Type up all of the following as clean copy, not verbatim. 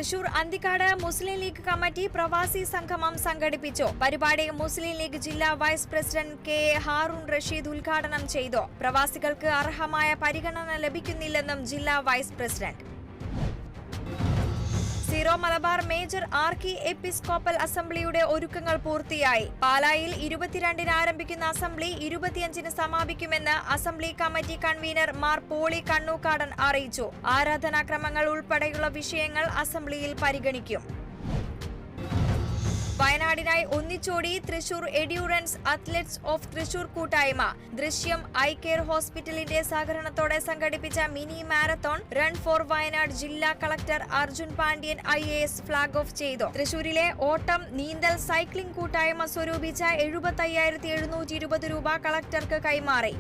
Thrissur Anthikad Muslim League committee പ്രവാസി സംഗമം സംഘടിപ്പിച്ചു. പരിപാടി മുസ്ലിം ലീഗ് ജില്ലാ vice president K Haroon Rasheed ഉദ്ഘാടനം ചെയ്തു. പ്രവാസികൾക്ക് അർഹമായ പരിഗണന ലഭിക്കുന്നില്ലെന്നും ജില്ലാ vice president. Syro Malabar major archiepiscopal അസംബ്ലിയുടെ ഒരുക്കങ്ങൾ പൂർത്തിയായി. പാലായിൽ 22-ന് ആരംഭിക്കുന്ന അസംബ്ലി 25-ന് സമാപിക്കുമെന്ന് assembly committee convener Mar Poly Kannookadan അറിയിച്ചു. ആരാധനാക്രമങ്ങൾ ഉൾപ്പെടെയുള്ള വിഷയങ്ങൾ അസംബ്ലിയിൽ പരിഗണിക്കും. വയനാടിനായി ഒന്നിച്ചോടി Thrissur endurance athletes of Thrissur കൂട്ടായ്മ. ദൃശ്യം ഐ കെയർ ഹോസ്പിറ്റലിന്റെ സഹകരണത്തോടെ സംഘടിപ്പിച്ച mini marathon run four Wayanad ജില്ലാ collector Arjun Pandian IAS flag off ചെയ്തു. തൃശൂരിലെ ഓട്ടം, നീന്തൽ, സൈക്ലിംഗ് കൂട്ടായ്മ സ്വരൂപിച്ച 75,720 രൂപ കളക്ടർക്ക് കൈമാറി.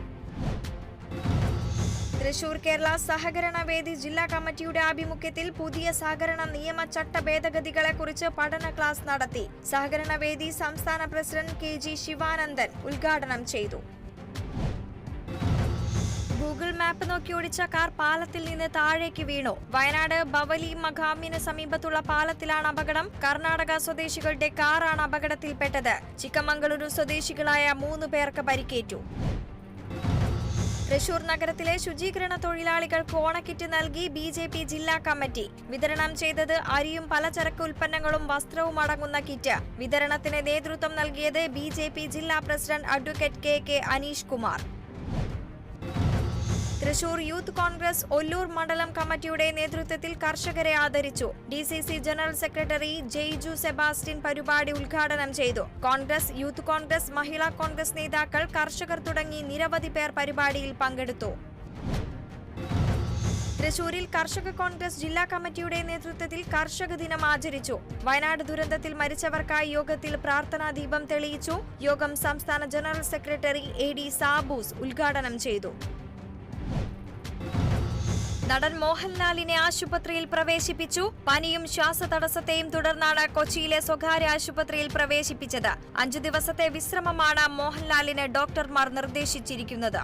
തൃശൂർ കേരള സഹകരണ വേദി ജില്ലാ കമ്മിറ്റിയുടെ ആഭിമുഖ്യത്തിൽ പുതിയ സഹകരണ നിയമ ചട്ട ഭേദഗതികളെക്കുറിച്ച് പഠന ക്ലാസ് നടത്തി. സഹകരണ വേദി സംസ്ഥാന പ്രസിഡന്റ് KG ശിവാനന്ദൻ ഉദ്ഘാടനം ചെയ്തു. ഗൂഗിൾ മാപ്പ് നോക്കി ഓടിച്ച കാർ പാലത്തിൽ നിന്ന് താഴേക്ക് വീണു. വയനാട് ബവലി മഖാമിന് സമീപത്തുള്ള പാലത്തിലാണ് അപകടം. കർണാടക സ്വദേശികളുടെ കാറാണ് അപകടത്തിൽപ്പെട്ടത്. ചിക്കമംഗളൂരു സ്വദേശികളായ 3 പേർക്ക് പരിക്കേറ്റു. തൃശൂർ നഗരത്തിലെ ശുചീകരണ തൊഴിലാളികൾക്ക് ഓണക്കിറ്റ് നൽകി BJP ജില്ലാ കമ്മിറ്റി. വിതരണം ചെയ്തത് അരിയും പലചരക്ക് ഉൽപ്പന്നങ്ങളും വസ്ത്രവും അടങ്ങുന്ന കിറ്റ്. വിതരണത്തിന് നേതൃത്വം നൽകിയത് BJP ജില്ലാ president advocate KK Aneesh Kumar. Thrissur youth Congress Ollur മണ്ഡലം കമ്മിറ്റിയുടെ നേതൃത്വത്തിൽ കർഷകരെ ആദരിച്ചു. DCC general secretary Jaiju Sebastian പരിപാടി ഉദ്ഘാടനം ചെയ്തു. കോൺഗ്രസ്, യൂത്ത് കോൺഗ്രസ്, മഹിളാ കോൺഗ്രസ് നേതാക്കൾ, കർഷകർ തുടങ്ങി നിരവധി പേർ പരിപാടിയിൽ പങ്കെടുത്തു. തൃശൂരിൽ കർഷക കോൺഗ്രസ് ജില്ലാ കമ്മിറ്റിയുടെ നേതൃത്വത്തിൽ കർഷക ദിനം ആചരിച്ചു. വയനാട് ദുരന്തത്തിൽ മരിച്ചവർക്കായി യോഗത്തിൽ പ്രാർത്ഥനാ ദീപം തെളിയിച്ചു. യോഗം സംസ്ഥാന ജനറൽ സെക്രട്ടറി AD സാബൂസ് ഉദ്ഘാടനം ചെയ്തു. നടൻ മോഹൻലാലിനെ ആശുപത്രിയിൽ പ്രവേശിപ്പിച്ചു. പനിയും ശ്വാസതടസ്സത്തെയും തുടർന്നാണ് കൊച്ചിയിലെ സ്വകാര്യ ആശുപത്രിയിൽ പ്രവേശിപ്പിച്ചത്. 5 ദിവസത്തെ വിശ്രമമാണ് മോഹൻലാലിന് ഡോക്ടർമാർ നിർദ്ദേശിച്ചിരിക്കുന്നത്.